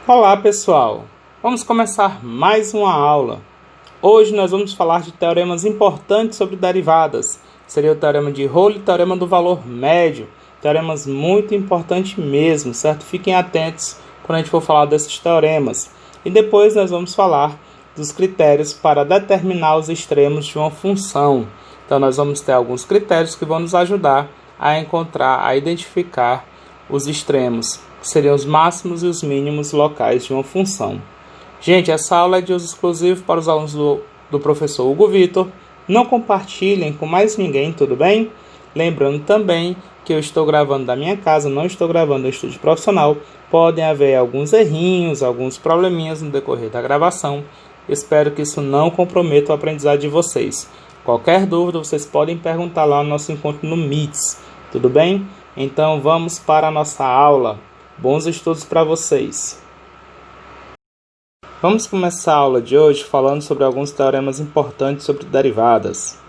Olá pessoal, vamos começar mais uma aula. Hoje nós vamos falar de teoremas importantes sobre derivadas. Seria o teorema de Rolle e o teorema do valor médio. Teoremas muito importantes mesmo, certo? Fiquem atentos quando a gente for falar desses teoremas. E depois nós vamos falar dos critérios para determinar os extremos de uma função. Então nós vamos ter alguns critérios que vão nos ajudar a encontrar, a identificar os extremos, que seriam os máximos e os mínimos locais de uma função. Gente, essa aula é de uso exclusivo para os alunos do professor Hugo Vitor. Não compartilhem com mais ninguém, tudo bem? Lembrando também que eu estou gravando da minha casa, não estou gravando no estúdio profissional. Podem haver alguns errinhos, alguns probleminhas no decorrer da gravação. Espero que isso não comprometa o aprendizado de vocês. Qualquer dúvida, vocês podem perguntar lá no nosso encontro no Meets, tudo bem? Então vamos para a nossa aula. Bons estudos para vocês. Vamos começar a aula de hoje falando sobre alguns teoremas importantes sobre derivadas.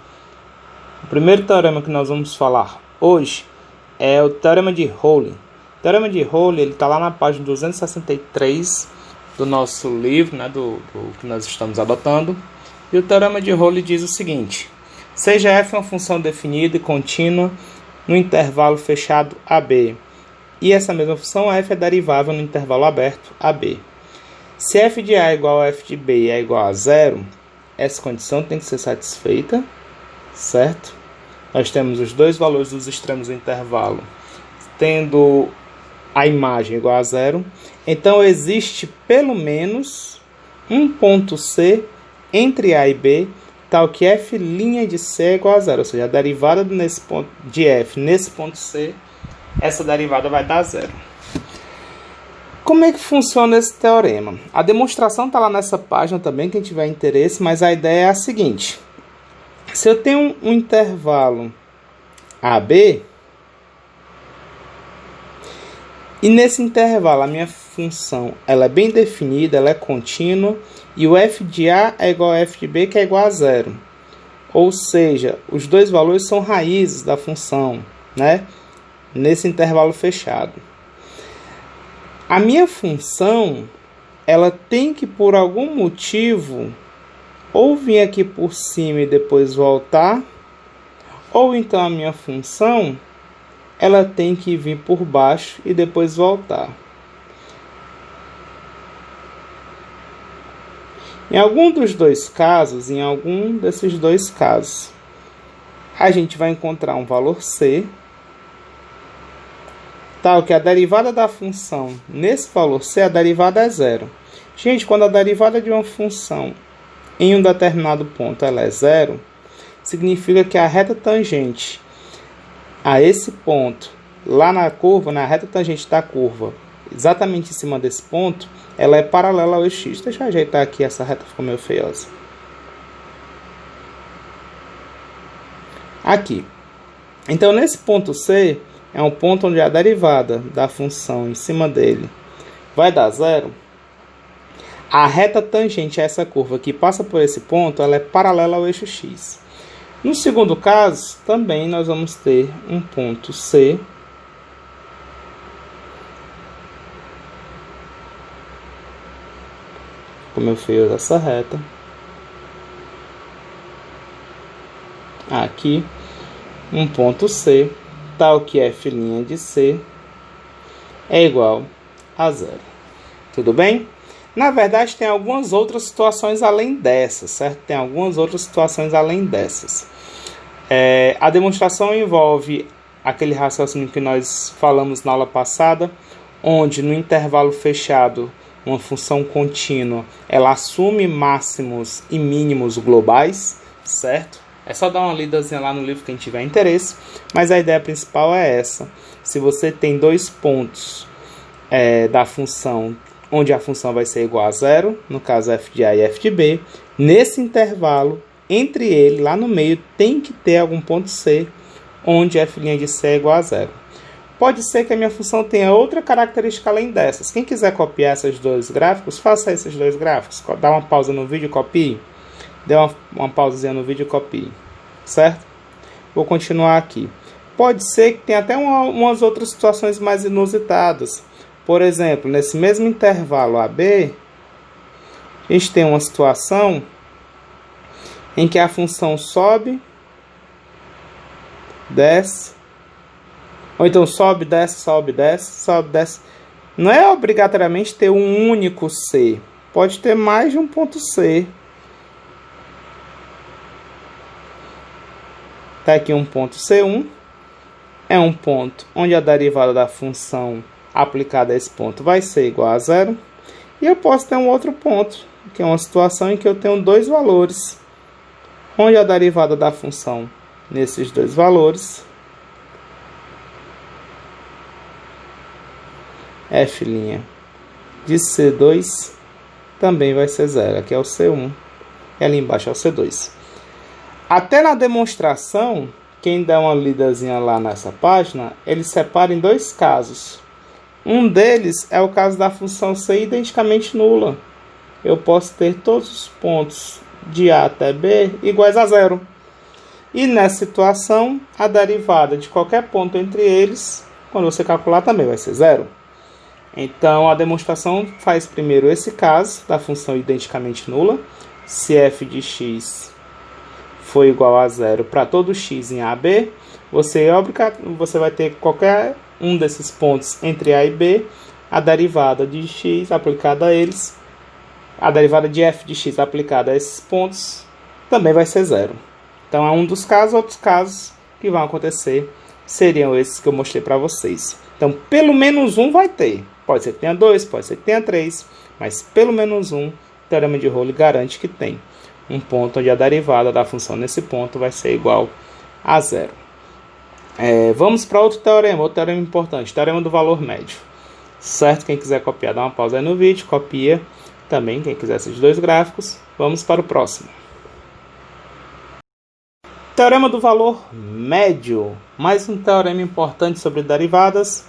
O primeiro teorema que nós vamos falar hoje é o teorema de Rolle. O teorema de Rolle está lá na página 263 do nosso livro, do que nós estamos adotando. E o teorema de Rolle diz o seguinte: seja f uma função definida e contínua no intervalo fechado AB, e essa mesma função f é derivável no intervalo aberto AB. Se f de A é igual a f de B e é igual a zero, essa condição tem que ser satisfeita, certo? Nós temos os dois valores dos extremos do intervalo, tendo a imagem igual a zero. Então existe pelo menos um ponto C entre A e B, tal que f' de C é igual a zero, ou seja, a derivada nesse ponto de f nesse ponto C, essa derivada vai dar zero. Como é que funciona esse teorema? A demonstração está lá nessa página também, quem tiver interesse, mas a ideia é a seguinte: se eu tenho um intervalo AB, e nesse intervalo a minha função ela é bem definida, ela é contínua, e o f de A é igual a f de B, que é igual a zero. Ou seja, os dois valores são raízes da função, né? Nesse intervalo fechado. A minha função, ela tem que, por algum motivo, ou vir aqui por cima e depois voltar, ou então a minha função, ela tem que vir por baixo e depois voltar. Em algum dos dois casos, em algum desses dois casos, a gente vai encontrar um valor C, tal que a derivada da função nesse valor C, a derivada é zero. Gente, quando a derivada de uma função em um determinado ponto ela é zero, significa que a reta tangente a esse ponto, lá na curva, na reta tangente da curva, exatamente em cima desse ponto, ela é paralela ao x. Deixa eu ajeitar aqui, essa reta ficou meio feiosa. Aqui. Então, nesse ponto C, é um ponto onde a derivada da função em cima dele vai dar zero. A reta tangente a essa curva que passa por esse ponto, ela é paralela ao eixo x. No segundo caso, também nós vamos ter um ponto C, como eu fiz essa reta, aqui, um ponto C, tal que f' de C é igual a zero. Tudo bem? Na verdade, tem algumas outras situações além dessas, certo? Tem algumas outras situações além dessas. A demonstração envolve aquele raciocínio que nós falamos na aula passada, onde no intervalo fechado, uma função contínua, ela assume máximos e mínimos globais, certo? É só dar uma lidazinha lá no livro quem tiver interesse, mas a ideia principal é essa. Se você tem dois pontos da função, onde a função vai ser igual a zero, no caso f de A e f de B, nesse intervalo, entre ele, lá no meio, tem que ter algum ponto C, onde f' de C é igual a zero. Pode ser que a minha função tenha outra característica além dessas. Quem quiser copiar esses dois gráficos, faça esses dois gráficos. Dá uma pausa no vídeo e copie. Dê uma pausazinha no vídeo e copie. Certo? Vou continuar aqui. Pode ser que tenha até umas outras situações mais inusitadas. Por exemplo, nesse mesmo intervalo AB, a gente tem uma situação em que a função sobe, desce, ou então sobe, desce, sobe, desce, sobe, desce. Não é obrigatoriamente ter um único C. Pode ter mais de um ponto C. Está aqui um ponto C1. É um ponto onde a derivada da função aplicada a esse ponto vai ser igual a zero. E eu posso ter um outro ponto, que é uma situação em que eu tenho dois valores, onde a derivada da função nesses dois valores f' de C2 também vai ser zero. Aqui é o C1 e ali embaixo é o C2. Até na demonstração, quem der uma lidazinha lá nessa página, ele separa em dois casos. Um deles é o caso da função C identicamente nula. Eu posso ter todos os pontos de A até B iguais a zero. E nessa situação, a derivada de qualquer ponto entre eles, quando você calcular, também vai ser zero. Então, a demonstração faz primeiro esse caso da função identicamente nula. Se f de x for igual a zero para todo x em A, B, você vai ter qualquer um desses pontos entre A e B, a derivada de x aplicada a eles, a derivada de f de x aplicada a esses pontos, também vai ser zero. Então, é um dos casos. Outros casos que vão acontecer seriam esses que eu mostrei para vocês. Então, pelo menos um vai ter. Pode ser que tenha dois, pode ser que tenha três, mas pelo menos um, o teorema de Rowley garante que tem um ponto onde a derivada da função nesse ponto vai ser igual a zero. Vamos para outro teorema importante, teorema do valor médio. Certo? Quem quiser copiar, dá uma pausa aí no vídeo, copia também, quem quiser esses dois gráficos. Vamos para o próximo. Teorema do valor médio, mais um teorema importante sobre derivadas.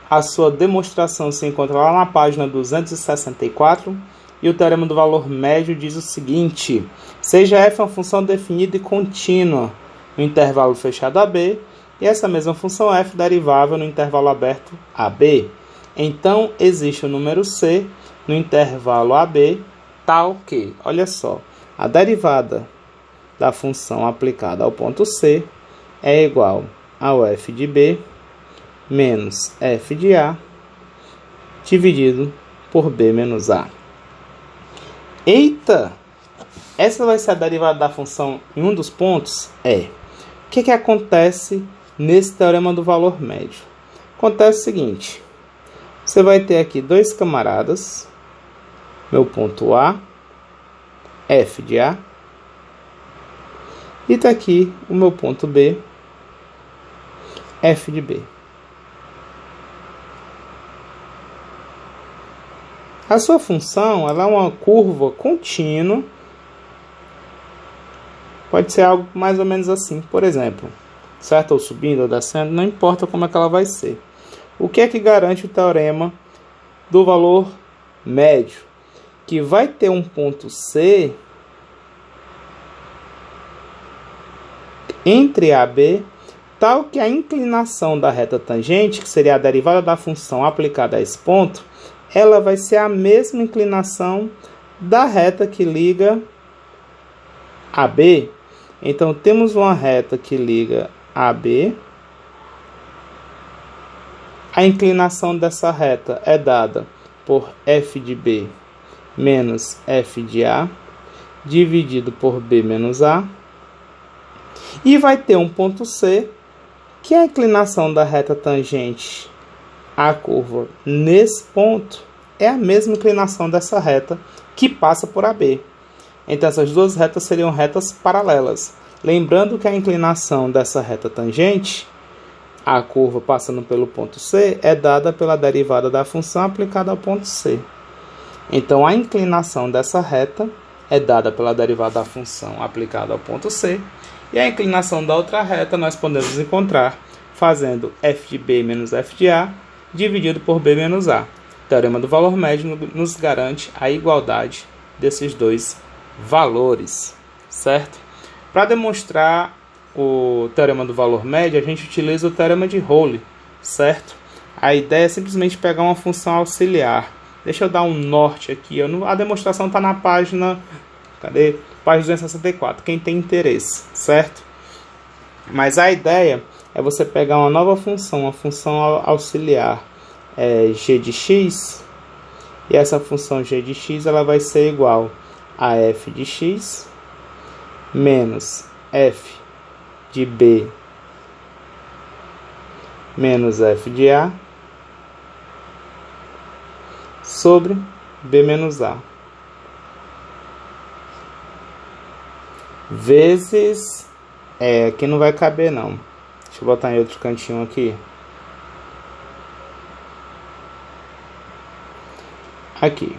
A sua demonstração se encontra lá na página 264. E o teorema do valor médio diz o seguinte: seja f uma função definida e contínua no intervalo fechado AB, e essa mesma função f derivável no intervalo aberto AB. Então, existe o número C no intervalo AB, tal que, olha só, a derivada da função aplicada ao ponto C é igual ao f de B menos f de A dividido por B menos A. Eita! Essa vai ser a derivada da função em um dos pontos? O que acontece nesse teorema do valor médio? Acontece o seguinte: você vai ter aqui dois camaradas, meu ponto A, f de A, e está aqui o meu ponto B, f de B. A sua função ela é uma curva contínua. Pode ser algo mais ou menos assim, por exemplo, certo? Ou subindo ou descendo, não importa como é que ela vai ser. O que é que garante o teorema do valor médio? Que vai ter um ponto C entre A e B, tal que a inclinação da reta tangente, que seria a derivada da função aplicada a esse ponto, ela vai ser a mesma inclinação da reta que liga AB. Então, temos uma reta que liga AB. A inclinação dessa reta é dada por f de B menos f de A, dividido por B menos A. E vai ter um ponto C, que a inclinação da reta tangente à curva nesse ponto é a mesma inclinação dessa reta que passa por AB. Então, essas duas retas seriam retas paralelas. Lembrando que a inclinação dessa reta tangente, a curva passando pelo ponto C, é dada pela derivada da função aplicada ao ponto C. Então, a inclinação dessa reta é dada pela derivada da função aplicada ao ponto C. E a inclinação da outra reta nós podemos encontrar fazendo f de B menos f de A dividido por B menos A. O teorema do valor médio nos garante a igualdade desses dois valores, certo? Para demonstrar o teorema do valor médio, a gente utiliza o teorema de Rowley, certo? A ideia é simplesmente pegar uma função auxiliar. Deixa eu dar um norte aqui. A demonstração está na página... Cadê? Página 264. Quem tem interesse, certo? Mas a ideia é você pegar uma nova função, uma função auxiliar g de x. E essa função g de x ela vai ser igual a f de x menos f de b menos f de a sobre b menos a vezes aqui não vai caber não. Deixa eu botar em outro cantinho aqui. Aqui.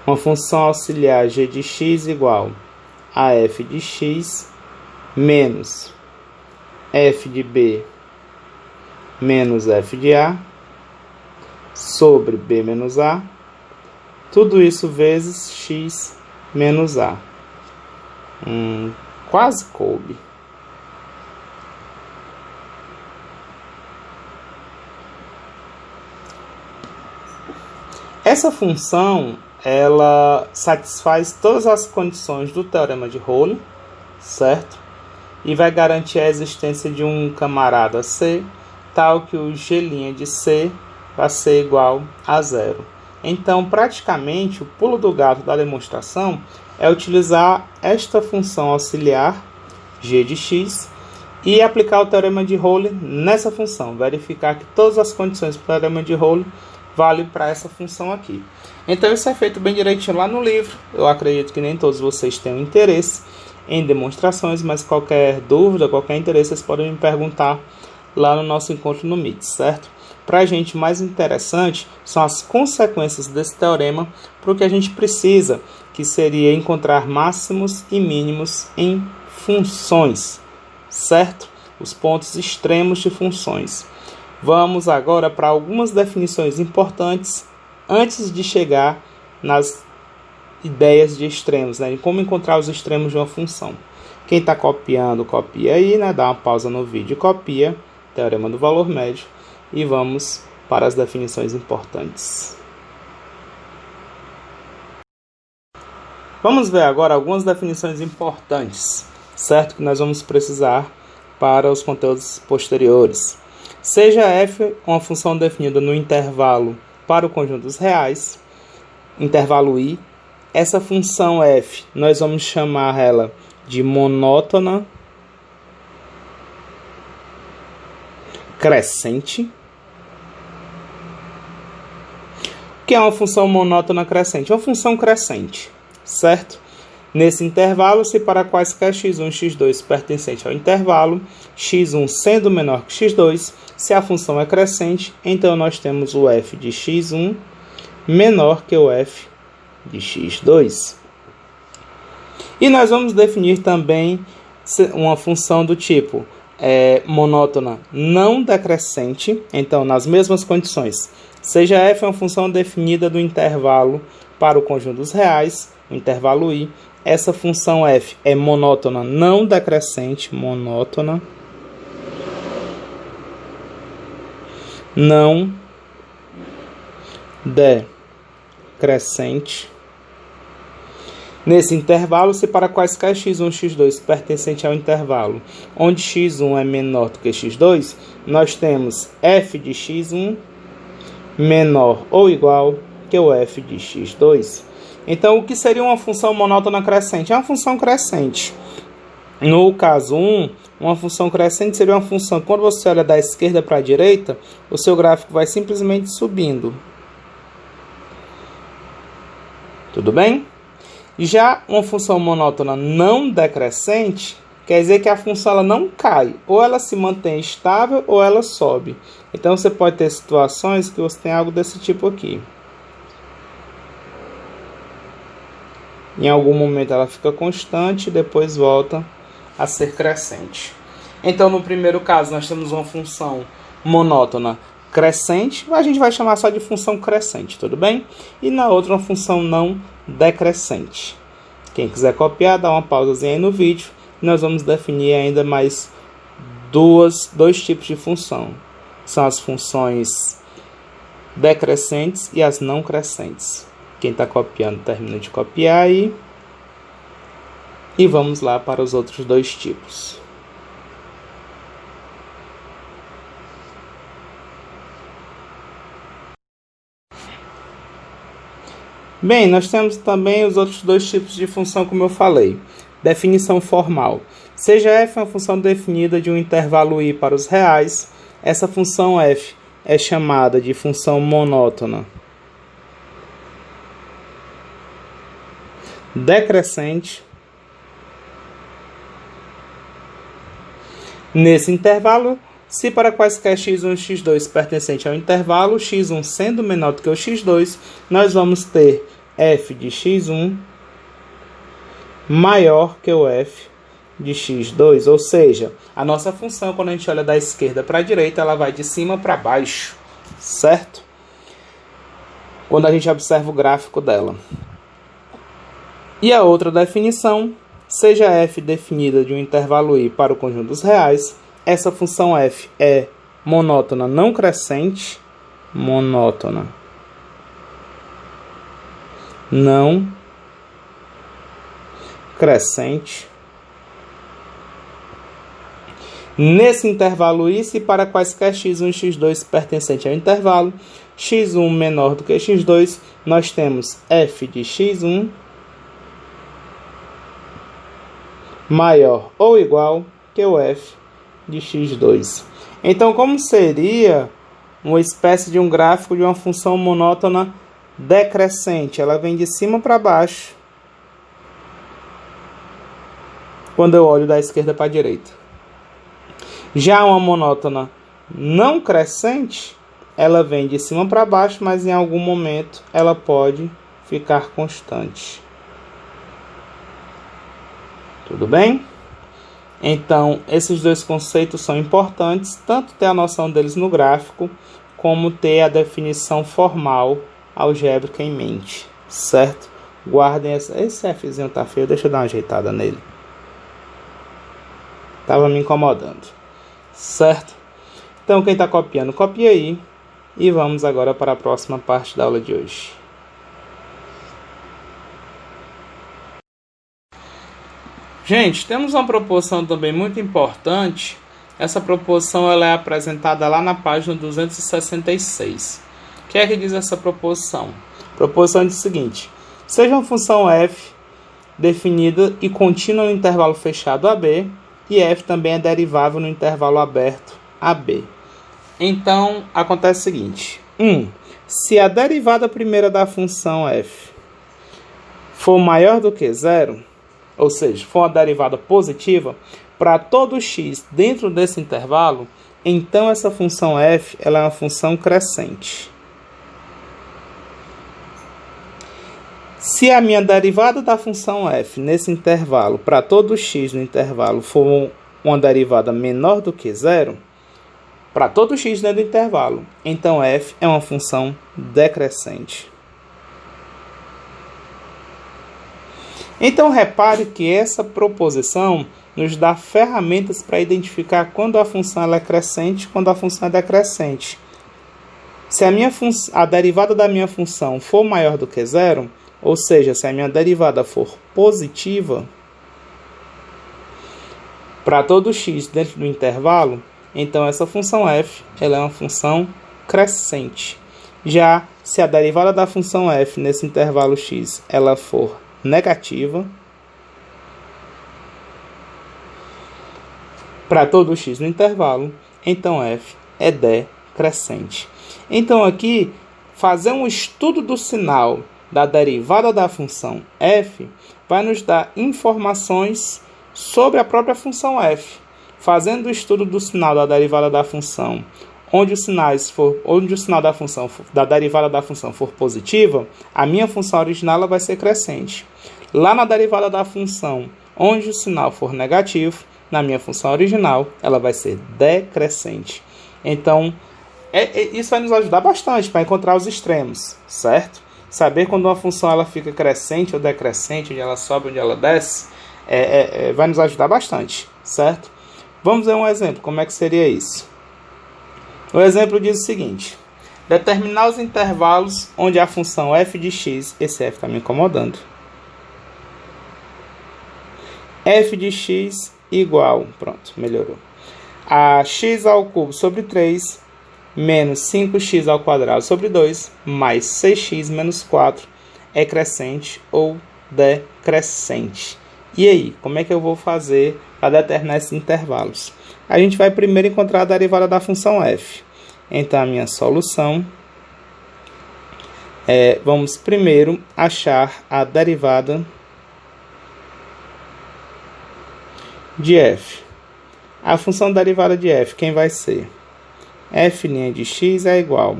Uma função auxiliar g de x igual a f de x menos f de b menos f de a sobre b menos a, tudo isso vezes x menos a. Quase coube. Essa função ela satisfaz todas as condições do teorema de Rolling, certo? E vai garantir a existência de um camarada C, tal que o g' de C vai ser igual a zero. Então, praticamente, o pulo do gato da demonstração é utilizar esta função auxiliar, g de x, e aplicar o teorema de Rolling nessa função. Verificar que todas as condições do teorema de Rolling valem para essa função aqui. Então, isso é feito bem direitinho lá no livro. Eu acredito que nem todos vocês tenham interesse em demonstrações, mas qualquer dúvida, qualquer interesse, vocês podem me perguntar lá no nosso encontro no Meet, certo? Para a gente, mais interessante são as consequências desse teorema para o que a gente precisa, que seria encontrar máximos e mínimos em funções, certo? Os pontos extremos de funções. Vamos agora para algumas definições importantes antes de chegar nas ideias de extremos, né? Como encontrar os extremos de uma função. Quem está copiando, copia aí, né? Dá uma pausa no vídeo e copia. Teorema do valor médio. E vamos para as definições importantes. Vamos ver agora algumas definições importantes, certo? Que nós vamos precisar para os conteúdos posteriores. Seja f uma função definida no intervalo para o conjunto dos reais, intervalo i, essa função f nós vamos chamar ela de monótona crescente. O que é uma função monótona crescente? É uma função crescente, certo? Nesse intervalo, se para quaisquer x1 e x2 pertencente ao intervalo, x1 sendo menor que x2, se a função é crescente, então nós temos o f de x1 menor que o f de x2. E nós vamos definir também uma função do tipo monótona não decrescente, então nas mesmas condições. Seja f uma função definida do intervalo para o conjunto dos reais, o intervalo i, essa função f é monótona não decrescente, monótona não decrescente. Nesse intervalo, se para quaisquer x1 e x2 pertencente ao intervalo, onde x1 é menor do que x2, nós temos f de x1 menor ou igual que o f de x2. Então, o que seria uma função monótona crescente? É uma função crescente. No caso 1, uma função crescente seria uma função, quando você olha da esquerda para a direita, o seu gráfico vai simplesmente subindo. Tudo bem? Já uma função monótona não decrescente quer dizer que a função ela não cai, ou ela se mantém estável ou ela sobe. Então você pode ter situações que você tem algo desse tipo aqui. Em algum momento ela fica constante e depois volta a ser crescente. Então no primeiro caso nós temos uma função monótona crescente, a gente vai chamar só de função crescente, tudo bem? E na outra uma função não decrescente. Quem quiser copiar, dá uma pausazinha aí no vídeo. Nós vamos definir ainda mais dois tipos de função. são as funções decrescentes e as não crescentes. Quem está copiando, termina de copiar aí. E vamos lá para os outros dois tipos. Bem, nós temos também os outros dois tipos de função, como eu falei. Definição formal. Seja f uma função definida de um intervalo i para os reais, essa função f é chamada de função monótona decrescente. Nesse intervalo, se para quaisquer x1 e x2 pertencente ao intervalo, x1 sendo menor do que o x2, nós vamos ter f de x1 maior que o f de x2, ou seja, a nossa função, quando a gente olha da esquerda para a direita, ela vai de cima para baixo, certo? Quando a gente observa o gráfico dela. E a outra definição, seja f definida de um intervalo i para o conjunto dos reais, essa função f é monótona não crescente, monótona não crescente. Nesse intervalo i, se para quaisquer x1 e x2 pertencente ao intervalo, x1 menor do que x2, nós temos f de x1 maior ou igual que o f de x2. Então, como seria uma espécie de um gráfico de uma função monótona decrescente? Ela vem de cima para baixo quando eu olho da esquerda para a direita. Já uma monótona não crescente, ela vem de cima para baixo, mas em algum momento ela pode ficar constante. Tudo bem? Então, esses dois conceitos são importantes, tanto ter a noção deles no gráfico, como ter a definição formal algébrica em mente, certo? Guardem esse Fzinho tá feio, deixa eu dar uma ajeitada nele. Tava me incomodando, certo? Então, quem está copiando, copia aí. E vamos agora para a próxima parte da aula de hoje. Gente, temos uma proposição também muito importante. Essa proposição ela é apresentada lá na página 266. O que é que diz essa proposição? A proposição diz o seguinte: seja uma função f definida e contínua no intervalo fechado AB, e f também é derivável no intervalo aberto AB. Então, acontece o seguinte. Se a derivada primeira da função f for maior do que zero, ou seja, for uma derivada positiva, para todo x dentro desse intervalo, então essa função f ela é uma função crescente. Se a minha derivada da função f nesse intervalo, para todo x no intervalo, for uma derivada menor do que zero, para todo x dentro do intervalo, então f é uma função decrescente. Então, repare que essa proposição nos dá ferramentas para identificar quando a função ela é crescente e quando a função é decrescente. Se a derivada da minha função for maior do que zero, ou seja, se a minha derivada for positiva, para todo x dentro do intervalo, então essa função f ela é uma função crescente. Já se a derivada da função f nesse intervalo x ela for negativa, para todo x no intervalo, então f é decrescente. Então aqui, fazer um estudo do sinal da derivada da função f vai nos dar informações sobre a própria função f. Fazendo o estudo do sinal da derivada da função, onde o sinal da derivada da função for positiva, a minha função original ela vai ser crescente. Lá na derivada da função, onde o sinal for negativo, na minha função original, ela vai ser decrescente. Então, isso vai nos ajudar bastante para encontrar os extremos, certo? Saber quando uma função ela fica crescente ou decrescente, onde ela sobe, onde ela desce, vai nos ajudar bastante, certo? Vamos ver um exemplo, como é que seria isso? O exemplo diz o seguinte: determinar os intervalos onde a função f de x, esse f está me incomodando, f de x igual, pronto, melhorou, a x ao cubo sobre 3 menos 5x ao quadrado sobre 2 mais 6x menos 4 é crescente ou decrescente. E aí, como é que eu vou fazer para determinar esses intervalos? A gente vai primeiro encontrar a derivada da função f. Então, a minha solução vamos primeiro achar a derivada de f. A função derivada de f, quem vai ser? F' de x é igual.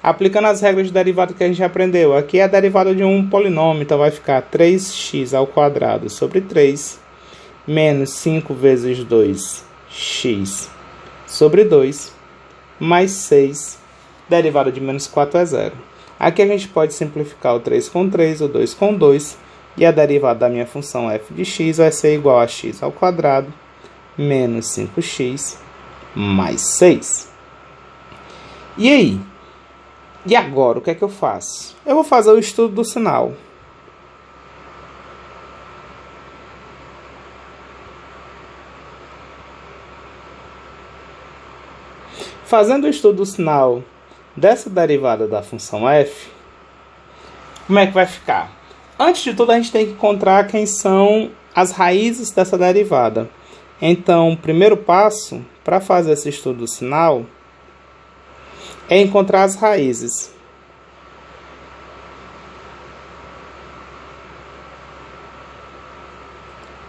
Aplicando as regras de derivada que a gente aprendeu, aqui é a derivada de um polinômio, então vai ficar 3x ao quadrado sobre 3 menos 5 vezes 2x sobre 2 mais 6, derivada de menos 4 é 0. Aqui a gente pode simplificar o 3 com 3, o 2 com 2, e a derivada da minha função f de x vai ser igual a x ao quadrado menos 5x mais 6. E aí? E agora, o que é que eu faço? Eu vou fazer o estudo do sinal. Fazendo o estudo do sinal dessa derivada da função f, como é que vai ficar? Antes de tudo, a gente tem que encontrar quem são as raízes dessa derivada. Então, o primeiro passo para fazer esse estudo do sinal é encontrar as raízes.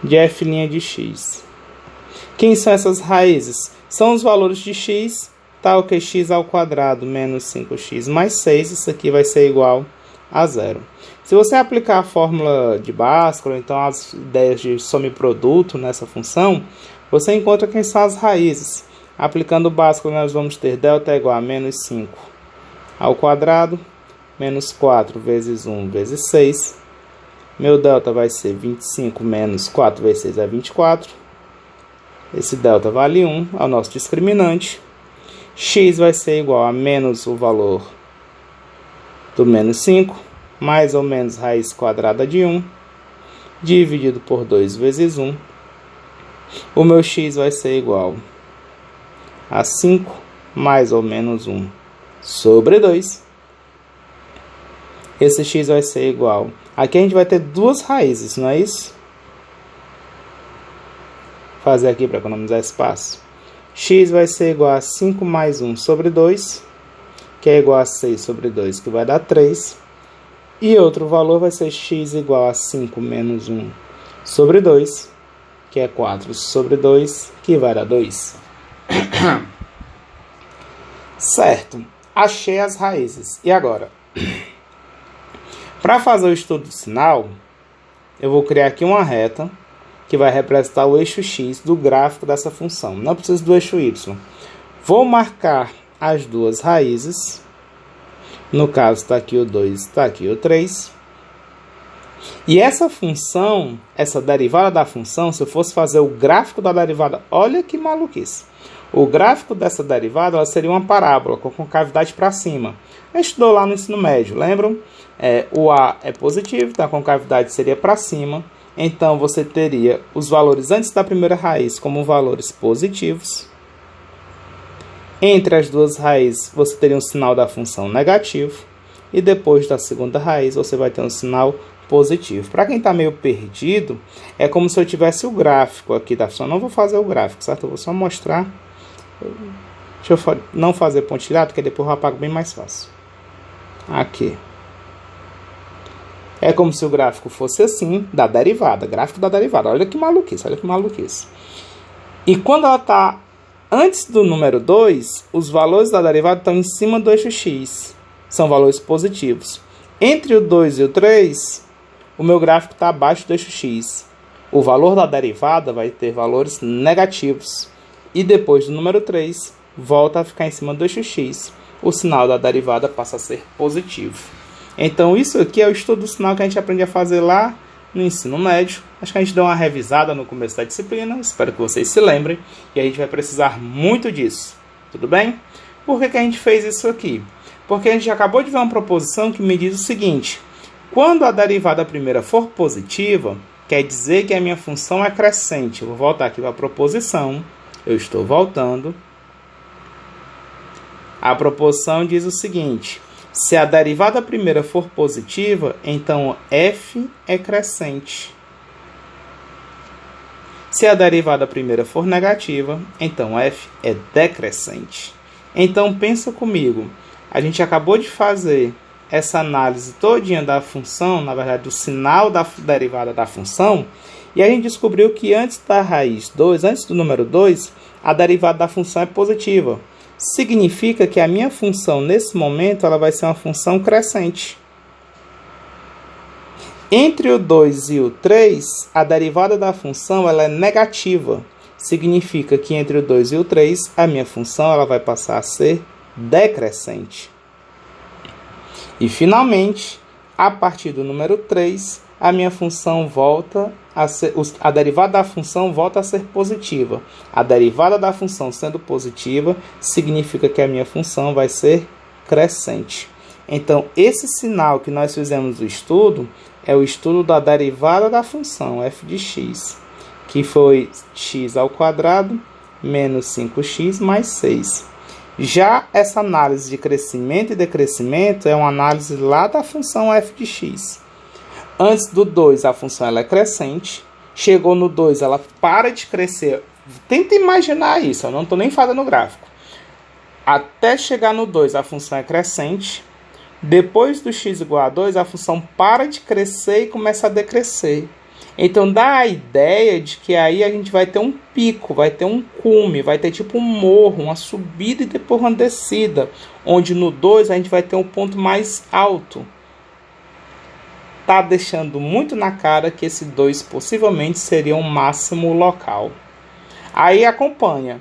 De f' de x. Quem são essas raízes? São os valores de x, tal que x ao quadrado menos 5x mais 6, isso aqui vai ser igual a 0. Se você aplicar a fórmula de Bhaskara, então as ideias de soma e produto nessa função, você encontra quem são as raízes. Aplicando o Bhaskara, nós vamos ter delta é igual a menos 5 ao quadrado, menos 4 vezes 1 vezes 6. Meu delta vai ser 25 menos 4 vezes 6 é 24. Esse delta vale 1, é o nosso discriminante. X vai ser igual a menos o valor do menos 5, mais ou menos raiz quadrada de 1, dividido por 2 vezes 1. O meu x vai ser igual a 5 mais ou menos 1 sobre 2. Esse x vai ser igual. Aqui a gente vai ter duas raízes, não é isso? Vou fazer aqui para economizar espaço. X vai ser igual a 5 mais 1 sobre 2, que é igual a 6 sobre 2, que vai dar 3. E outro valor vai ser x igual a 5 menos 1 sobre 2, que é 4 sobre 2, que vai dar 2. Certo, achei as raízes. E agora? Para fazer o estudo do sinal, eu vou criar aqui uma reta que vai representar o eixo x do gráfico dessa função. Não preciso do eixo y. Vou marcar as duas raízes. No caso, está aqui o 2, está aqui o 3. E essa função, essa derivada da função, se eu fosse fazer o gráfico da derivada, olha que maluquice. O gráfico dessa derivada ela seria uma parábola com concavidade para cima. A gente estudou lá no ensino médio, lembram? O A é positivo, então a concavidade seria para cima. Então, você teria os valores antes da primeira raiz como valores positivos. Entre as duas raízes, você teria um sinal da função negativo. E depois da segunda raiz, você vai ter um sinal positivo. Para quem está meio perdido, é como se eu tivesse o gráfico aqui da função. Não vou fazer o gráfico, certo? Eu vou só mostrar. Deixa eu não fazer pontilhado, porque depois eu apago bem mais fácil. Aqui. É como se o gráfico fosse assim, da derivada, gráfico da derivada. Olha que maluquice, olha que maluquice. E quando ela está antes do número 2, os valores da derivada estão em cima do eixo x. São valores positivos. Entre o 2 e o 3, o meu gráfico está abaixo do eixo x. O valor da derivada vai ter valores negativos. E depois do número 3, volta a ficar em cima do eixo x. O sinal da derivada passa a ser positivo. Então, isso aqui é o estudo do sinal que a gente aprende a fazer lá no ensino médio. Acho que a gente deu uma revisada no começo da disciplina. Espero que vocês se lembrem. E a gente vai precisar muito disso. Tudo bem? Por que a gente fez isso aqui? Porque a gente acabou de ver uma proposição que me diz o seguinte: quando a derivada primeira for positiva, quer dizer que a minha função é crescente. Eu vou voltar aqui para a proposição. Eu estou voltando. A proposição diz o seguinte: se a derivada primeira for positiva, então f é crescente. Se a derivada primeira for negativa, então f é decrescente. Então pensa comigo, a gente acabou de fazer essa análise todinha da função, na verdade do sinal da derivada da função, e a gente descobriu que antes da raiz 2, antes do número 2, a derivada da função é positiva. Significa que a minha função nesse momento ela vai ser uma função crescente. Entre o 2 e o 3, a derivada da função ela é negativa. Significa que entre o 2 e o 3, a minha função ela vai passar a ser decrescente. E, finalmente, a partir do número 3, a minha função volta a ser, a derivada da função volta a ser positiva. A derivada da função sendo positiva, significa que a minha função vai ser crescente. Então, esse sinal que nós fizemos no estudo é o estudo da derivada da função f de x, que foi x ao quadrado menos 5x mais 6. Já essa análise de crescimento e decrescimento é uma análise lá da função f de x. Antes do 2, a função ela é crescente. Chegou no 2, ela para de crescer. Tenta imaginar isso, eu não estou nem fazendo gráfico. Até chegar no 2, a função é crescente. Depois do x igual a 2, a função para de crescer e começa a decrescer. Então dá a ideia de que aí a gente vai ter um pico, vai ter um cume, vai ter tipo um morro, uma subida e depois uma descida. Onde no 2 a gente vai ter um ponto mais alto. Tá deixando muito na cara que esse 2 possivelmente seria um máximo local. Aí acompanha.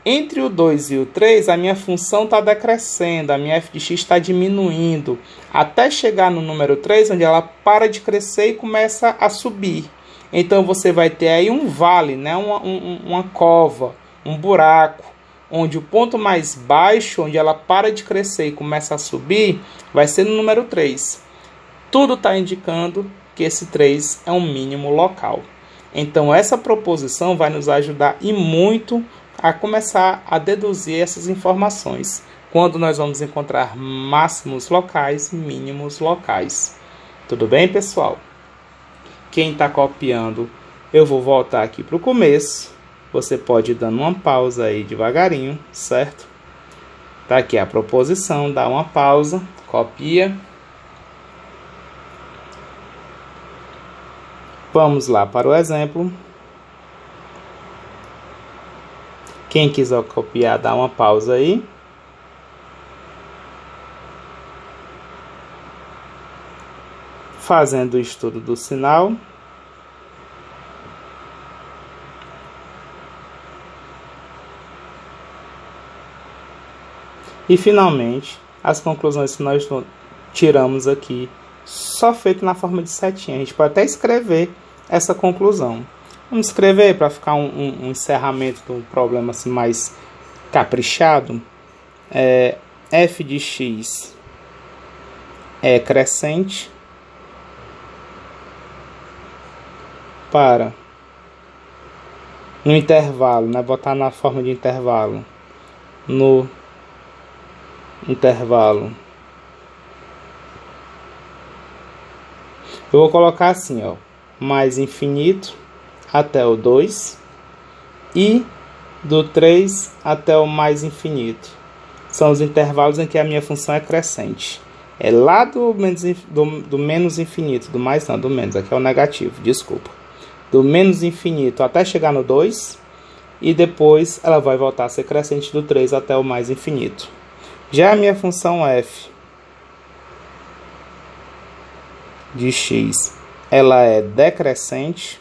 Entre o 2 e o 3, a minha função está decrescendo, a minha f de x está diminuindo, até chegar no número 3, onde ela para de crescer e começa a subir. Então você vai ter aí um vale, né? uma cova, um buraco, onde o ponto mais baixo, onde ela para de crescer e começa a subir, vai ser no número 3. Tudo está indicando que esse 3 é um mínimo local. Então essa proposição vai nos ajudar e muito a começar a deduzir essas informações, quando nós vamos encontrar máximos locais e mínimos locais. Tudo bem, pessoal? Quem está copiando, eu vou voltar aqui para o começo. Você pode ir dando uma pausa aí devagarinho, certo? Tá aqui a proposição, dá uma pausa, copia. Vamos lá para o exemplo. Quem quiser copiar, dá uma pausa aí. Fazendo o estudo do sinal. E, finalmente, as conclusões que nós tiramos aqui, só feito na forma de setinha. A gente pode até escrever essa conclusão. Vamos escrever para ficar um encerramento do problema assim, mais caprichado. F de x é crescente para, no intervalo, né? Botar na forma de intervalo. No intervalo. Eu vou colocar assim, ó, mais infinito até o 2 e do 3 até o mais infinito. São os intervalos em que a minha função é crescente. É lá do menos infinito, do mais não, do menos, aqui é o negativo, desculpa. Do menos infinito até chegar no 2 e depois ela vai voltar a ser crescente do 3 até o mais infinito. Já a minha função f de x, ela é decrescente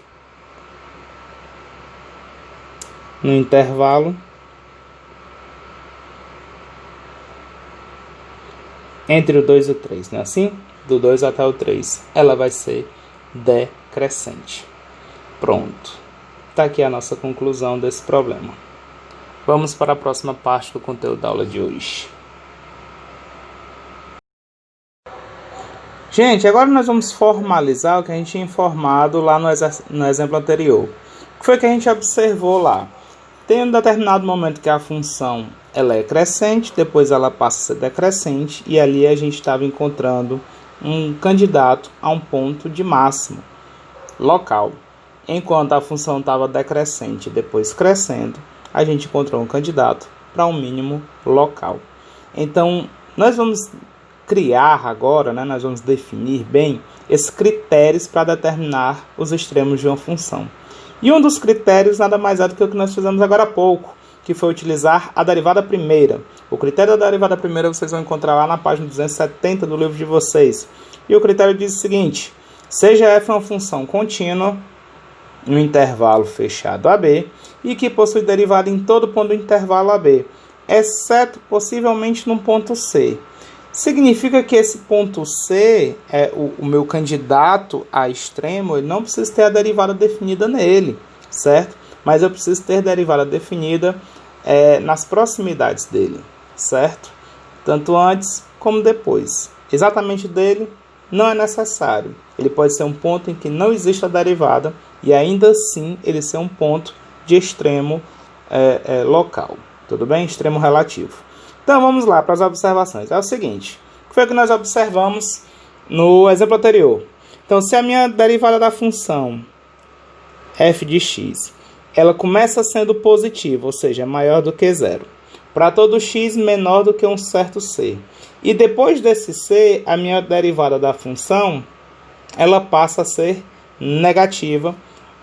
no intervalo entre o 2 e o 3, não é assim? Do 2 até o 3, ela vai ser decrescente. Pronto. Está aqui a nossa conclusão desse problema. Vamos para a próxima parte do conteúdo da aula de hoje. Gente, agora nós vamos formalizar o que a gente tinha informado lá no exemplo anterior. O que foi que a gente observou lá? Tem um determinado momento que a função ela é crescente, depois ela passa a ser decrescente, e ali a gente estava encontrando um candidato a um ponto de máximo local. Enquanto a função estava decrescente e depois crescendo, a gente encontrou um candidato para um mínimo local. Então, nós vamos criar agora, nós vamos definir bem esses critérios para determinar os extremos de uma função. E um dos critérios nada mais é do que o que nós fizemos agora há pouco, que foi utilizar a derivada primeira. O critério da derivada primeira vocês vão encontrar lá na página 270 do livro de vocês. E o critério diz o seguinte: seja f uma função contínua no intervalo fechado AB e que possui derivada em todo ponto do intervalo AB, exceto possivelmente no ponto C. Significa que esse ponto C, o meu candidato a extremo, ele não precisa ter a derivada definida nele, certo? Mas eu preciso ter derivada definida nas proximidades dele, certo? Tanto antes como depois. Exatamente dele não é necessário. Ele pode ser um ponto em que não existe a derivada e ainda assim ele ser um ponto de extremo local, tudo bem? Extremo relativo. Então vamos lá para as observações. É o seguinte, o que foi que nós observamos no exemplo anterior? Então, se a minha derivada da função f de x, ela começa sendo positiva, ou seja, é maior do que zero, para todo x menor do que um certo c. E depois desse c, a minha derivada da função, ela passa a ser negativa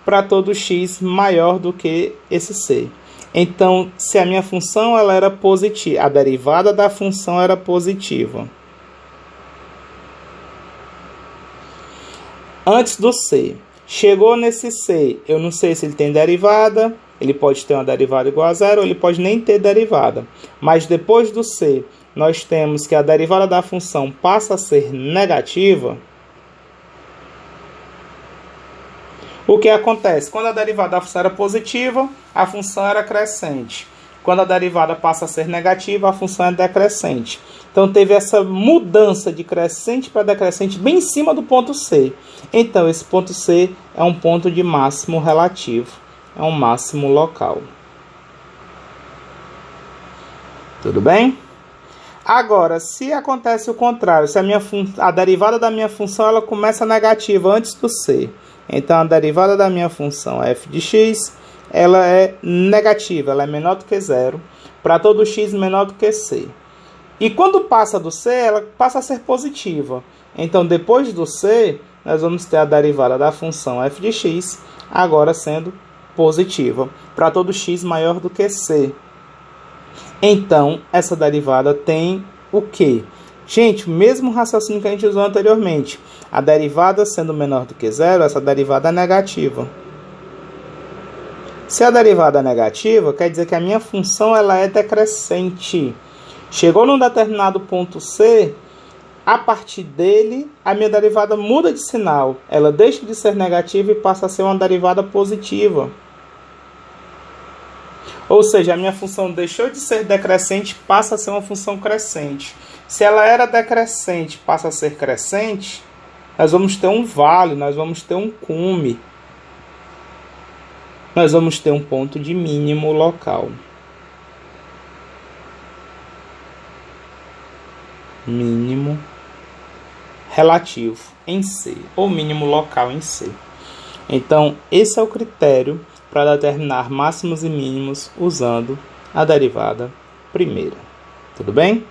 para todo x maior do que esse c. Então, se a minha função ela era positiva, a derivada da função era positiva antes do c. Chegou nesse c, eu não sei se ele tem derivada, ele pode ter uma derivada igual a zero, ou ele pode nem ter derivada. Mas depois do c, nós temos que a derivada da função passa a ser negativa. O que acontece? Quando a derivada da função era positiva, a função era crescente. Quando a derivada passa a ser negativa, a função é decrescente. Então, teve essa mudança de crescente para decrescente bem em cima do ponto C. Então, esse ponto C é um ponto de máximo relativo. É um máximo local. Tudo bem? Agora, se acontece o contrário, se a derivada da minha função ela começa negativa antes do C, então a derivada da minha função f de x, ela é negativa, ela é menor do que zero, para todo x menor do que c. E quando passa do c, ela passa a ser positiva. Então, depois do c, nós vamos ter a derivada da função f de x, agora sendo positiva, para todo x maior do que c. Então, essa derivada tem o quê? Gente, o mesmo raciocínio que a gente usou anteriormente. A derivada sendo menor do que zero, essa derivada é negativa. Se a derivada é negativa, quer dizer que a minha função ela é decrescente. Chegou num determinado ponto C, a partir dele, a minha derivada muda de sinal. Ela deixa de ser negativa e passa a ser uma derivada positiva. Ou seja, a minha função deixou de ser decrescente, passa a ser uma função crescente. Se ela era decrescente, passa a ser crescente, nós vamos ter um vale, nós vamos ter um cume. Nós vamos ter um ponto de mínimo local. Mínimo relativo em C, ou mínimo local em C. Então, esse é o critério para determinar máximos e mínimos usando a derivada primeira. Tudo bem?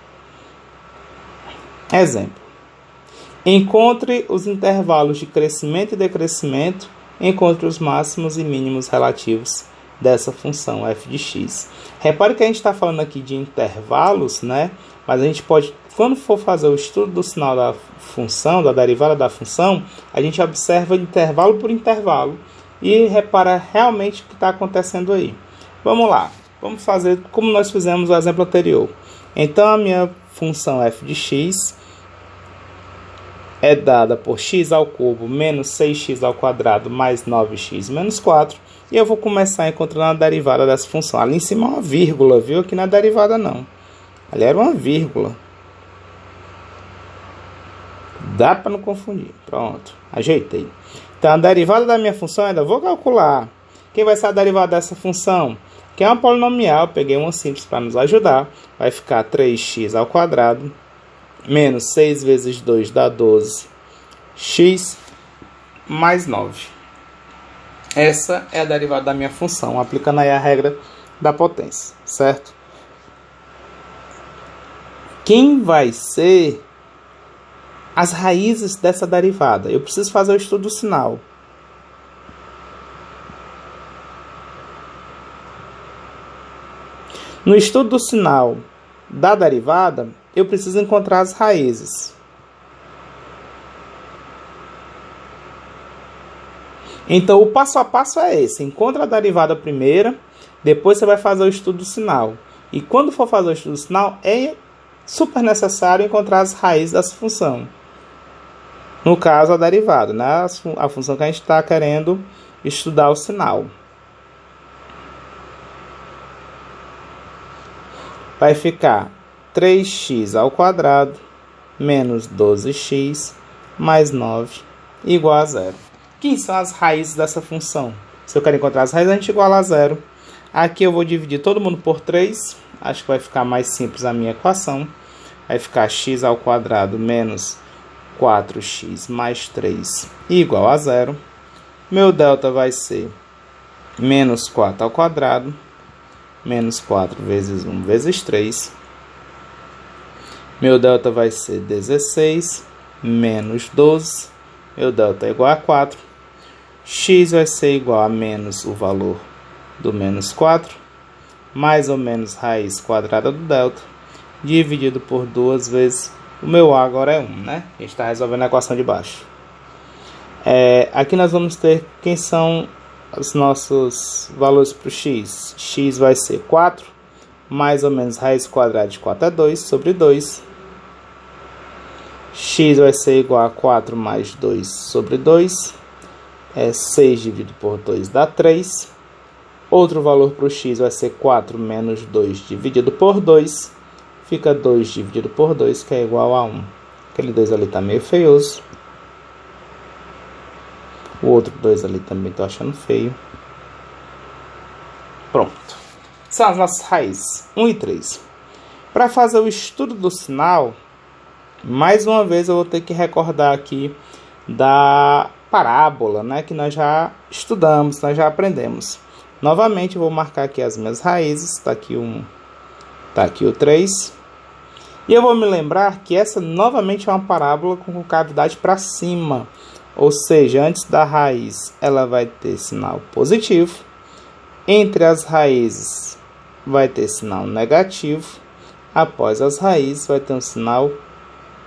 Exemplo. Encontre os intervalos de crescimento e decrescimento, encontre os máximos e mínimos relativos dessa função f de x. Repare que a gente está falando aqui de intervalos, né? Mas a gente pode, quando for fazer o estudo do sinal da função, da derivada da função, a gente observa intervalo por intervalo e repara realmente o que está acontecendo aí. Vamos lá, vamos fazer como nós fizemos no exemplo anterior. Então, a minha função f de x, é dada por x ao cubo menos 6x ao quadrado mais 9x menos 4. E eu vou começar encontrando a derivada dessa função. Ali em cima é uma vírgula, viu? Aqui não é derivada não. Ali era uma vírgula. Dá para não confundir. Pronto, ajeitei. Então a derivada da minha função ainda vou calcular. Quem vai ser a derivada dessa função? Que é uma polinomial, peguei uma simples para nos ajudar. Vai ficar 3x ao quadrado menos 6 vezes 2 dá 12x mais 9. Essa é a derivada da minha função, aplicando aí a regra da potência, certo? Quem vai ser as raízes dessa derivada? Eu preciso fazer o estudo do sinal. No estudo do sinal da derivada, eu preciso encontrar as raízes. Então, o passo a passo é esse. Encontra a derivada primeira, depois você vai fazer o estudo do sinal. E quando for fazer o estudo do sinal, é super necessário encontrar as raízes dessa função. No caso, a derivada, né? A função que a gente está querendo estudar o sinal. Vai ficar 3x ao quadrado menos 12x mais 9 igual a 0. Quem são as raízes dessa função? Se eu quero encontrar as raízes, a gente iguala a 0. Aqui eu vou dividir todo mundo por 3. Acho que vai ficar mais simples a minha equação. Vai ficar x ao quadrado menos 4x mais 3 igual a 0. Meu delta vai ser menos 4 ao quadrado menos 4 vezes 1 vezes 3. Meu delta vai ser 16 menos 12. Meu delta é igual a 4. X vai ser igual a menos o valor do menos 4, mais ou menos raiz quadrada do delta, dividido por 2 vezes o meu A agora é 1, né? A gente está resolvendo a equação de baixo. Aqui nós vamos ter quem são os nossos valores para o x. X vai ser 4, mais ou menos raiz quadrada de 4 é 2, sobre 2. X vai ser igual a 4 mais 2 sobre 2. 6 dividido por 2 dá 3. Outro valor para o x vai ser 4 menos 2 dividido por 2. Fica 2 dividido por 2, que é igual a 1. Aquele 2 ali está meio feioso. O outro 2 ali também estou achando feio. Pronto. São as nossas raízes, 1 e 3. Para fazer o estudo do sinal, mais uma vez eu vou ter que recordar aqui da parábola, né, que nós já estudamos, nós já aprendemos. Novamente eu vou marcar aqui as minhas raízes. Está aqui o 3. E eu vou me lembrar que essa novamente é uma parábola com cavidade para cima. Ou seja, antes da raiz ela vai ter sinal positivo. Entre as raízes vai ter sinal negativo. Após as raízes vai ter um sinal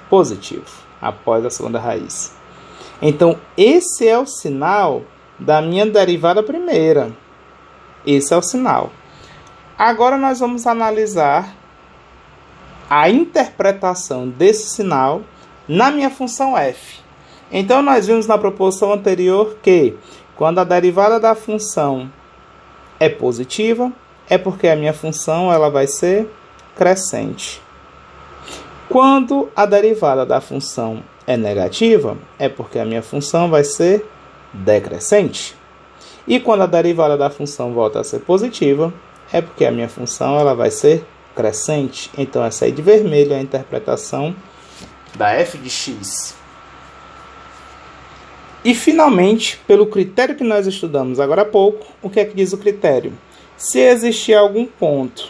positivo. Após a segunda raiz. Então, esse é o sinal da minha derivada primeira. Esse é o sinal. Agora nós vamos analisar a interpretação desse sinal na minha função f. Então, nós vimos na proposição anterior que quando a derivada da função é positiva, é porque a minha função ela vai ser crescente. Quando a derivada da função é negativa, é porque a minha função vai ser decrescente. E quando a derivada da função volta a ser positiva, é porque a minha função ela vai ser crescente. Então, essa aí de vermelho é a interpretação da f de x. E, finalmente, pelo critério que nós estudamos agora há pouco, o que é que diz o critério? Se existir algum ponto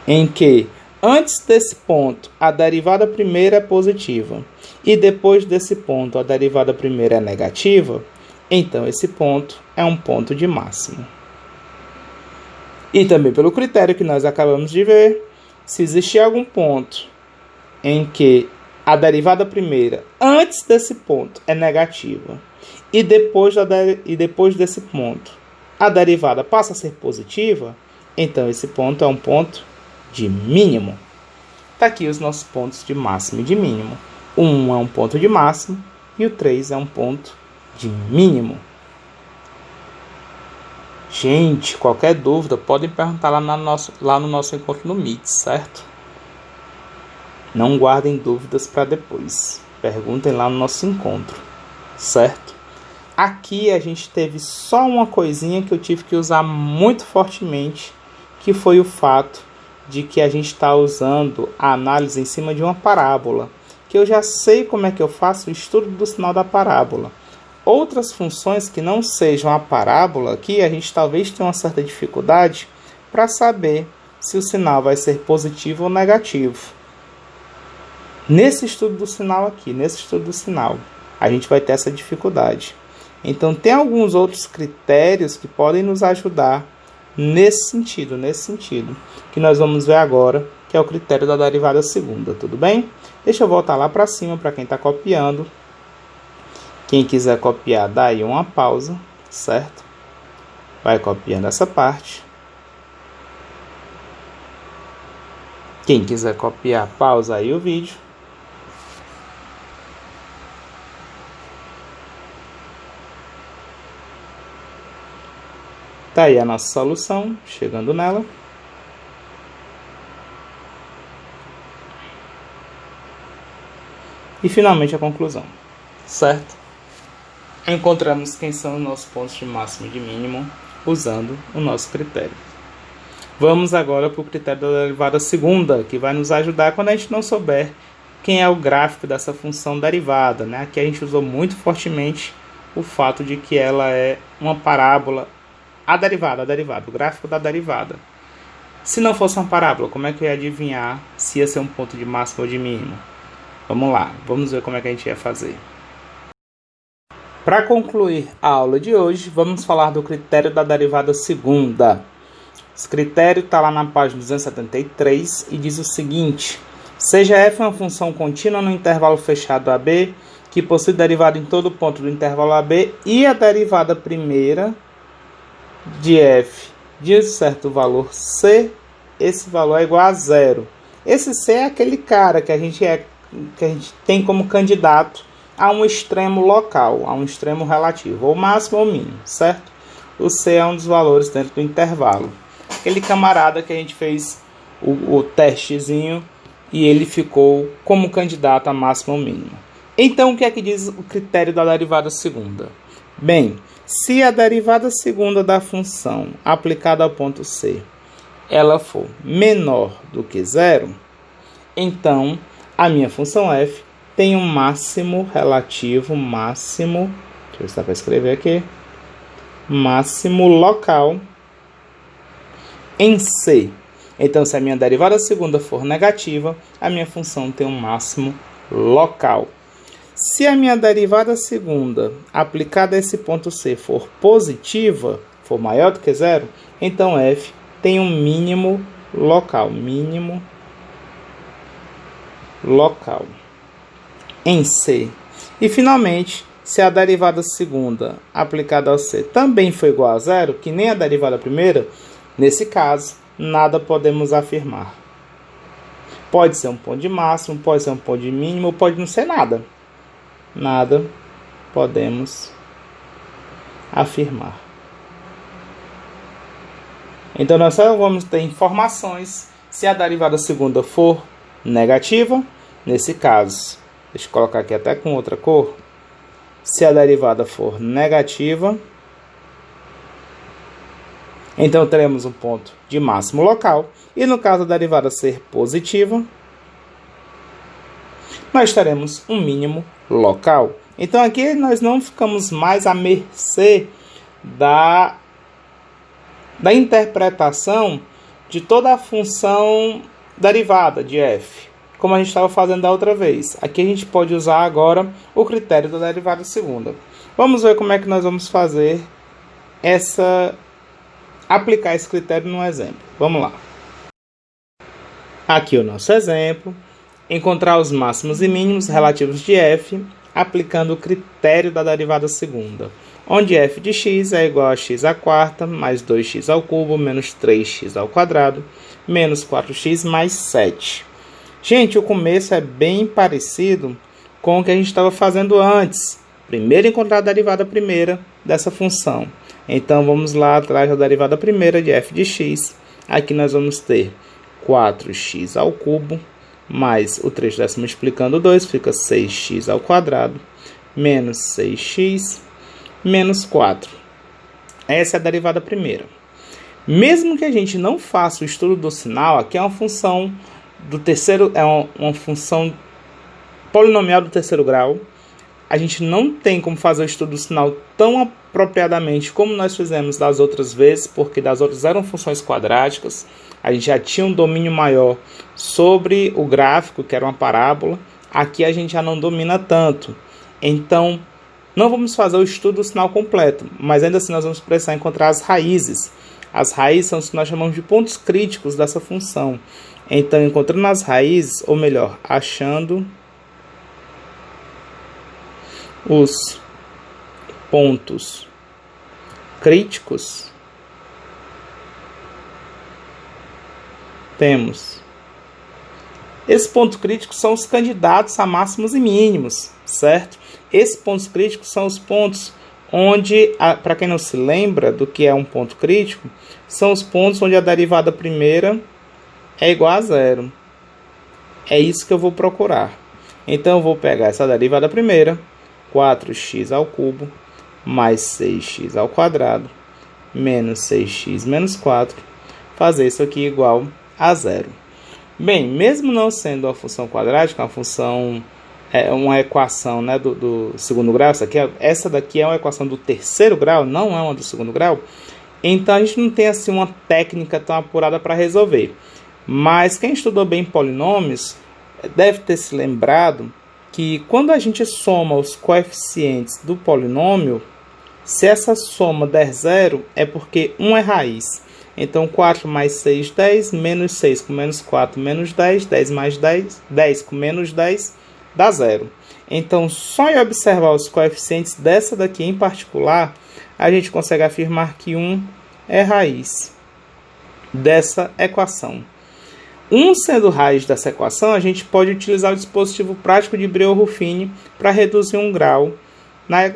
em que, antes desse ponto, a derivada primeira é positiva e depois desse ponto, a derivada primeira é negativa, então esse ponto é um ponto de máximo. E também pelo critério que nós acabamos de ver, se existir algum ponto em que a derivada primeira, antes desse ponto, é negativa e depois desse ponto, a derivada passa a ser positiva, então esse ponto é um ponto de mínimo. Está aqui os nossos pontos de máximo e de mínimo. 1 é um ponto de máximo e o 3 é um ponto de mínimo. Gente, qualquer dúvida, podem perguntar lá no nosso encontro no Meet, certo? Não guardem dúvidas para depois. Perguntem lá no nosso encontro, certo? Aqui a gente teve só uma coisinha que eu tive que usar muito fortemente, que foi o fato de que a gente está usando a análise em cima de uma parábola, que eu já sei como é que eu faço o estudo do sinal da parábola. Outras funções que não sejam a parábola aqui, a gente talvez tenha uma certa dificuldade para saber se o sinal vai ser positivo ou negativo. Nesse estudo do sinal aqui, a gente vai ter essa dificuldade. Então, tem alguns outros critérios que podem nos ajudar nesse sentido, que nós vamos ver agora, que é o critério da derivada segunda, tudo bem? Deixa eu voltar lá para cima para quem está copiando. Quem quiser copiar, dá aí uma pausa, certo? Vai copiando essa parte. Quem quiser copiar, pausa aí o vídeo. Tá aí a nossa solução, chegando nela. E finalmente a conclusão, certo? Encontramos quem são os nossos pontos de máximo e de mínimo usando o nosso critério. Vamos agora para o critério da derivada segunda, que vai nos ajudar quando a gente não souber quem é o gráfico dessa função derivada, né? Aqui a gente usou muito fortemente o fato de que ela é uma parábola. A derivada, o gráfico da derivada. Se não fosse uma parábola, como é que eu ia adivinhar se ia ser um ponto de máximo ou de mínimo? Vamos lá, vamos ver como é que a gente ia fazer. Para concluir a aula de hoje, vamos falar do critério da derivada segunda. Esse critério está lá na página 273 e diz o seguinte: seja f uma função contínua no intervalo fechado AB, que possui derivada em todo ponto do intervalo AB, e a derivada primeira de f de um certo valor c, esse valor é igual a zero. Esse c é aquele cara que a gente tem como candidato a um extremo local, a um extremo relativo, ou máximo ou mínimo, certo? O c é um dos valores dentro do intervalo. Aquele camarada que a gente fez o testezinho e ele ficou como candidato a máximo ou mínimo. Então, o que é que diz o critério da derivada segunda? Bem, se a derivada segunda da função aplicada ao ponto C ela for menor do que zero, então a minha função f tem um máximo relativo, deixa eu ver se dá para escrever aqui, máximo local em C. Então, se a minha derivada segunda for negativa, a minha função tem um máximo local. Se a minha derivada segunda aplicada a esse ponto C for positiva, for maior do que zero, então f tem um mínimo local. Em C. E finalmente, se a derivada segunda aplicada ao C também for igual a zero, que nem a derivada primeira, nesse caso, nada podemos afirmar. Pode ser um ponto de máximo, pode ser um ponto de mínimo, pode não ser nada. Nada podemos afirmar. Então, nós só vamos ter informações se a derivada segunda for negativa. Nesse caso, deixa eu colocar aqui até com outra cor. Se a derivada for negativa, então teremos um ponto de máximo local. E no caso da derivada ser positiva, nós teremos um mínimo local. Então aqui nós não ficamos mais à mercê da interpretação de toda a função derivada de f, como a gente estava fazendo da outra vez. Aqui a gente pode usar agora o critério da derivada segunda. Vamos ver como é que nós vamos fazer aplicar esse critério num exemplo. Vamos lá. Aqui o nosso exemplo. Encontrar os máximos e mínimos relativos de f aplicando o critério da derivada segunda, onde f de x é igual a x à quarta mais 2x ao cubo menos 3x ao quadrado menos 4x mais 7. Gente, o começo é bem parecido com o que a gente estava fazendo antes. Primeiro encontrar a derivada primeira dessa função. Então vamos lá atrás da derivada primeira de f de x. Aqui nós vamos ter 4x ao cubo, mais o 3 décimo multiplicando 2, fica 6x ao quadrado, menos 6x, menos 4. Essa é a derivada primeira. Mesmo que a gente não faça o estudo do sinal, aqui é uma função do terceiro, é uma função polinomial do terceiro grau. A gente não tem como fazer o estudo do sinal tão apropriadamente como nós fizemos das outras vezes, porque das outras eram funções quadráticas. A gente já tinha um domínio maior sobre o gráfico, que era uma parábola. Aqui a gente já não domina tanto. Então, não vamos fazer o estudo do sinal completo, mas ainda assim nós vamos precisar encontrar as raízes. As raízes são os que nós chamamos de pontos críticos dessa função. Então, encontrando as raízes, ou melhor, achando os pontos críticos, temos. Esses pontos críticos são os candidatos a máximos e mínimos, certo? Esses pontos críticos são os pontos onde, para quem não se lembra do que é um ponto crítico, são os pontos onde a derivada primeira é igual a zero. É isso que eu vou procurar. Então eu vou pegar essa derivada primeira, 4x ao cubo, mais 6x ao quadrado, menos 6x menos 4, fazer isso aqui igual a zero. Bem, mesmo não sendo uma função quadrática, uma função, uma equação, né, do segundo grau, essa daqui é uma equação do terceiro grau, não é uma do segundo grau, então a gente não tem assim uma técnica tão apurada para resolver. Mas quem estudou bem polinômios deve ter se lembrado que quando a gente soma os coeficientes do polinômio, se essa soma der zero, é porque 1 é raiz. Então, 4 mais 6, 10, menos 6 com menos 4, menos 10, 10 mais 10, 10 com menos 10, dá zero. Então, só em observar os coeficientes dessa daqui em particular, a gente consegue afirmar que 1 é raiz dessa equação. 1 sendo raiz dessa equação, a gente pode utilizar o dispositivo prático de Breuer-Ruffini para reduzir um grau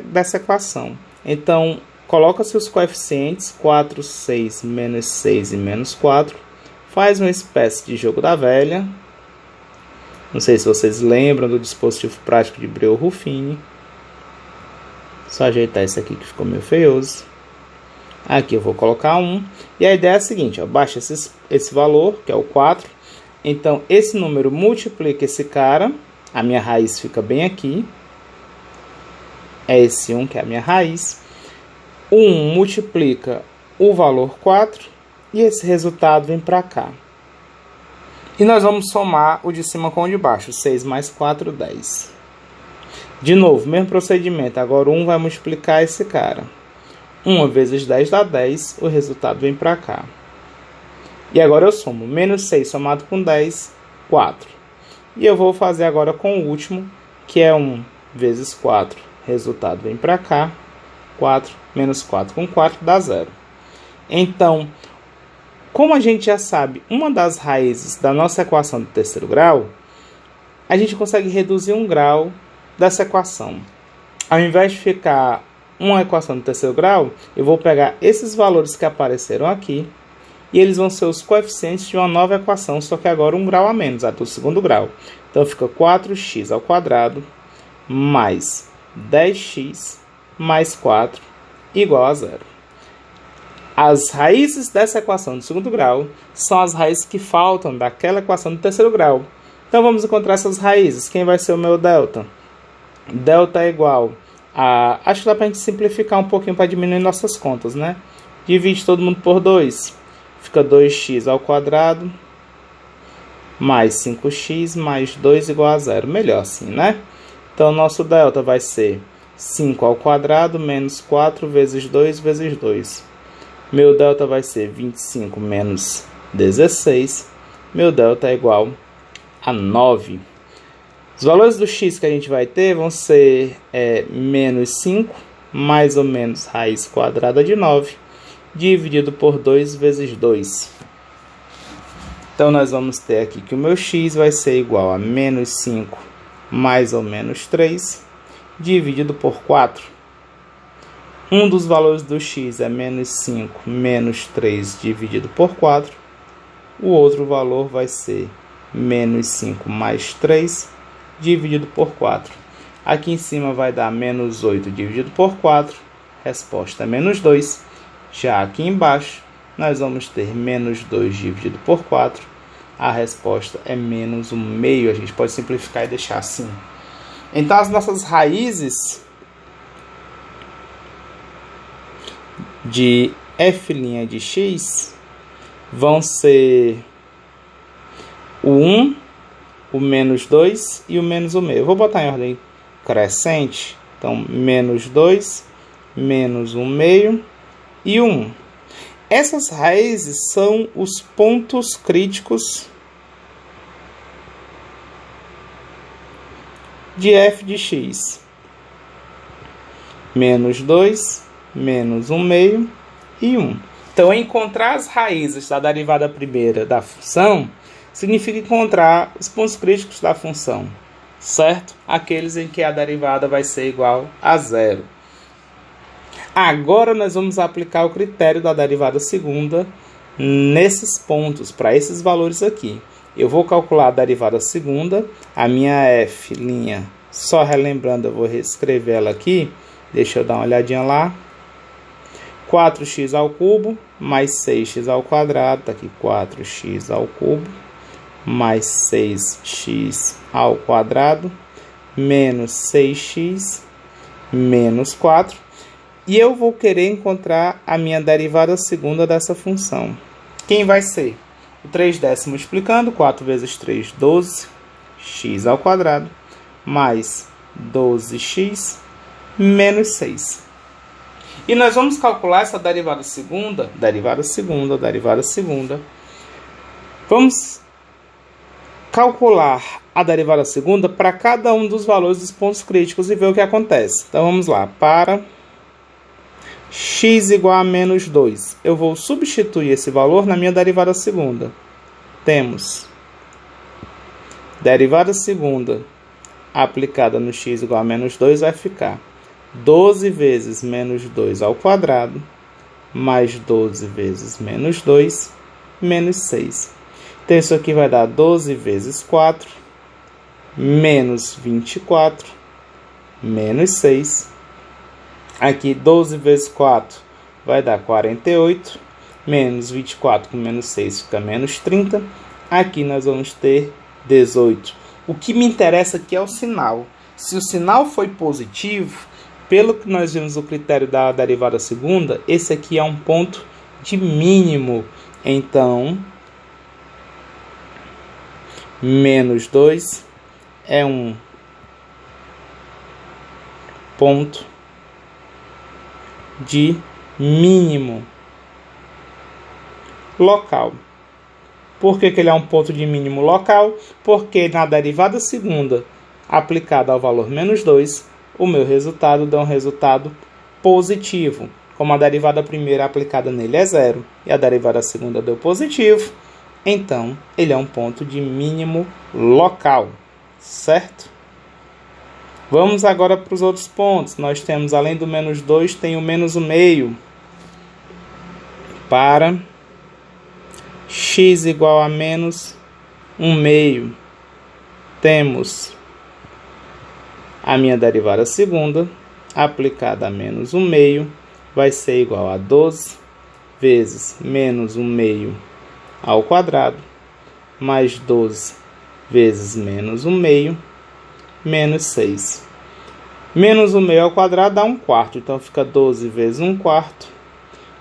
dessa equação. Então, coloca-se os coeficientes 4, 6, menos 6 e menos 4. Faz uma espécie de jogo da velha. Não sei se vocês lembram do dispositivo prático de Breuer-Ruffini. Só ajeitar esse aqui que ficou meio feioso. Aqui eu vou colocar 1. E a ideia é a seguinte, ó, baixa esse valor, que é o 4. Então, esse número multiplica esse cara. A minha raiz fica bem aqui. É esse 1 que é a minha raiz. 1 multiplica o valor 4. E esse resultado vem para cá. E nós vamos somar o de cima com o de baixo. 6 mais 4, 10. De novo, mesmo procedimento. Agora 1 vai multiplicar esse cara. 1 vezes 10 dá 10. O resultado vem para cá. E agora eu somo. Menos 6 somado com 10, 4. E eu vou fazer agora com o último, que é 1 vezes 4. Resultado vem para cá. 4 menos 4 com 4 dá 0. Então, como a gente já sabe uma das raízes da nossa equação do terceiro grau, a gente consegue reduzir um grau dessa equação. Ao invés de ficar uma equação do terceiro grau, eu vou pegar esses valores que apareceram aqui e eles vão ser os coeficientes de uma nova equação, só que agora um grau a menos, a do segundo grau. Então fica 4x ao quadrado mais 10x mais 4 igual a 0. As raízes dessa equação do segundo grau são as raízes que faltam daquela equação do terceiro grau. Então vamos encontrar essas raízes. Quem vai ser o meu delta? Delta é igual a... Acho que dá para a gente simplificar um pouquinho para diminuir nossas contas, né? Divide todo mundo por 2. Fica 2x ao quadrado mais 5x mais 2 igual a 0. Melhor assim, né? Então, nosso delta vai ser 5 ao quadrado menos 4 vezes 2 vezes 2. Meu delta vai ser 25 menos 16. Meu delta é igual a 9. Os valores do x que a gente vai ter vão ser menos 5, mais ou menos raiz quadrada de 9, dividido por 2 vezes 2. Então, nós vamos ter aqui que o meu x vai ser igual a menos 5 mais ou menos 3, dividido por 4. Um dos valores do x é menos 5 menos 3 dividido por 4. O outro valor vai ser menos 5 mais 3 dividido por 4. Aqui em cima vai dar menos 8 dividido por 4. Resposta é menos 2. Já aqui embaixo, nós vamos ter menos 2 dividido por 4. A resposta é menos 1/2. A gente pode simplificar e deixar assim. Então, as nossas raízes de f' de x vão ser o 1, o menos 2 e o menos 1/2. Eu vou botar em ordem crescente. Então, menos 2, menos 1/2 e 1. Essas raízes são os pontos críticos de f de x. Menos 2, menos 1/2 e 1. Então, encontrar as raízes da derivada primeira da função significa encontrar os pontos críticos da função, certo? Aqueles em que a derivada vai ser igual a 0. Agora nós vamos aplicar o critério da derivada segunda nesses pontos, para esses valores aqui. Eu vou calcular a derivada segunda, a minha f', só relembrando, eu vou reescrever ela aqui, deixa eu dar uma olhadinha lá. 4x ao cubo mais 6x ao quadrado, tá aqui 4x ao cubo mais 6x ao quadrado menos 6x menos 4. E eu vou querer encontrar a minha derivada segunda dessa função. Quem vai ser? O 3/10 multiplicando, 4 vezes 3, 12, x ao quadrado, mais 12x menos 6. E nós vamos calcular essa derivada segunda. Vamos calcular a derivada segunda para cada um dos valores dos pontos críticos e ver o que acontece. Então, vamos lá. Para x igual a menos 2, eu vou substituir esse valor na minha derivada segunda. Temos derivada segunda aplicada no x igual a menos 2 vai ficar 12 vezes menos 2 ao quadrado mais 12 vezes menos 2 menos 6. Então, isso aqui vai dar 12 vezes 4 menos 24 menos 6. Aqui, 12 vezes 4 vai dar 48, menos 24 com menos 6 fica menos 30. Aqui nós vamos ter 18. O que me interessa aqui é o sinal. Se o sinal foi positivo, pelo que nós vimos o critério da derivada segunda, esse aqui é um ponto de mínimo. Então, menos 2 é um ponto de mínimo local. Por que ele é um ponto de mínimo local? Porque na derivada segunda aplicada ao valor menos 2, o meu resultado dá um resultado positivo. Como a derivada primeira aplicada nele é 0 e a derivada segunda deu positivo, então ele é um ponto de mínimo local, certo? Vamos agora para os outros pontos. Nós temos, além do menos 2, tem o menos 1/2. Para x igual a menos 1/2, temos a minha derivada segunda, aplicada a menos 1/2, vai ser igual a 12 vezes menos 1/2 ao quadrado, mais 12 vezes menos 1/2, menos 6. Menos 1/2 ao quadrado dá 1/4, então fica 12 vezes 1/4,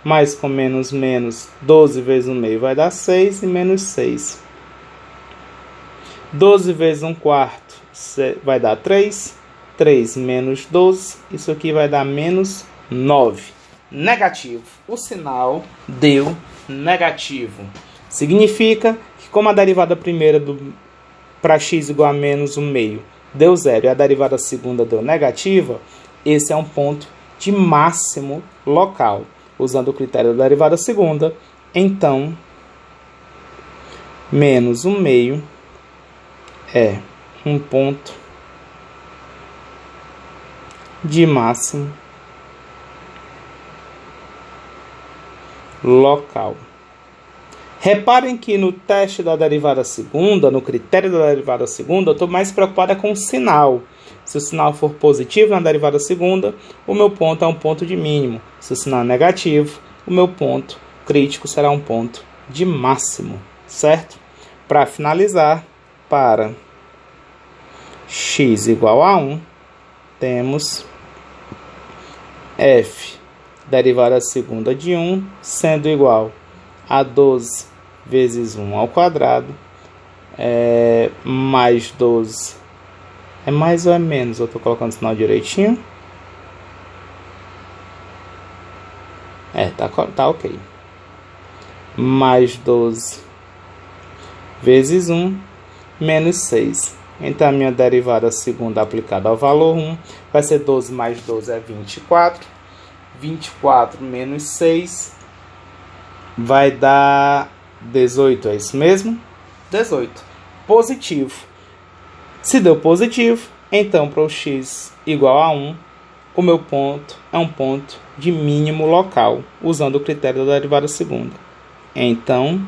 mais com menos menos, 12 vezes 1/2 vai dar 6 e menos 6. 12 vezes 1/4 vai dar 3, 3 menos 12, isso aqui vai dar menos 9. Negativo. O sinal deu negativo. Significa que como a derivada primeira para x igual a menos 1/2 deu 0 e a derivada segunda deu negativa, esse é um ponto de máximo local. Usando o critério da derivada segunda, então, menos 1/2 é um ponto de máximo local. Reparem que no teste da derivada segunda, no critério da derivada segunda, eu estou mais preocupada com o sinal. Se o sinal for positivo na derivada segunda, o meu ponto é um ponto de mínimo. Se o sinal é negativo, o meu ponto crítico será um ponto de máximo, certo? Para finalizar, para x igual a 1, temos f derivada segunda de 1 sendo igual a 12 vezes 1 ao quadrado, mais 12. É mais ou é menos? Eu estou colocando o sinal direitinho. Tá ok. Mais 12 vezes 1 menos 6. Então a minha derivada segunda aplicada ao valor 1 vai ser 12 mais 12 é 24. 24 menos 6 vai dar 18, é isso mesmo? 18. Positivo. Se deu positivo, então para o x igual a 1, o meu ponto é um ponto de mínimo local, usando o critério da derivada segunda. Então,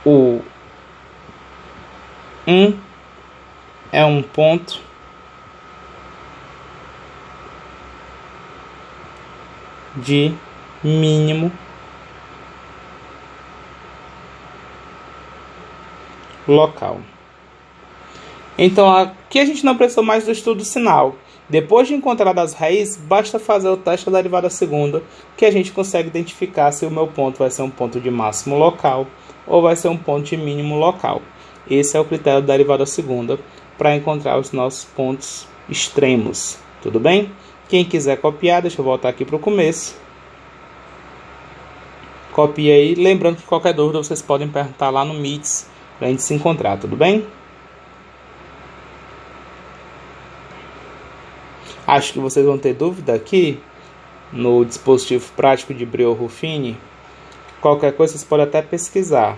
o 1 é um ponto de mínimo local. Então aqui a gente não precisou mais do estudo sinal. Depois de encontrar as raízes, basta fazer o teste da derivada segunda, que a gente consegue identificar se o meu ponto vai ser um ponto de máximo local ou vai ser um ponto de mínimo local. Esse é o critério da derivada segunda para encontrar os nossos pontos extremos. Tudo bem? Quem quiser copiar, deixa eu voltar aqui para o começo. Copia aí. Lembrando que qualquer dúvida vocês podem perguntar lá no Meets para a gente se encontrar, tudo bem? Acho que vocês vão ter dúvida aqui no dispositivo prático de Briot-Ruffini. Qualquer coisa vocês podem até pesquisar.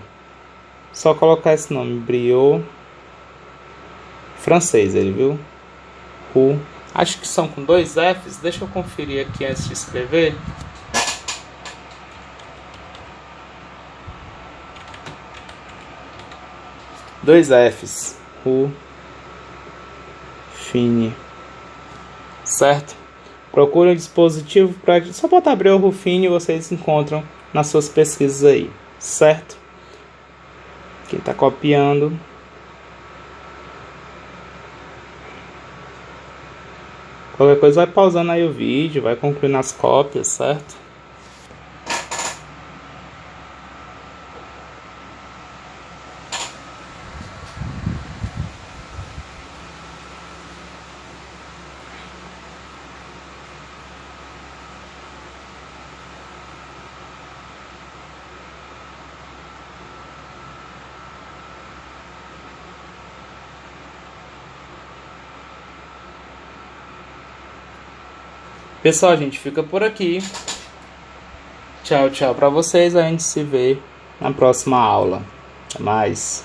Só colocar esse nome, Briot, francês ele, viu? Acho que são com 2 Fs. Deixa eu conferir aqui antes de escrever. Dois Fs. Ruffini. Certo? Procure um dispositivo para... Só botar Briot-Ruffini e vocês encontram nas suas pesquisas aí. Certo? Quem está copiando... Qualquer coisa vai pausando aí o vídeo, vai concluindo as cópias, certo? Pessoal, a gente fica por aqui. Tchau, tchau para vocês. A gente se vê na próxima aula. Até mais.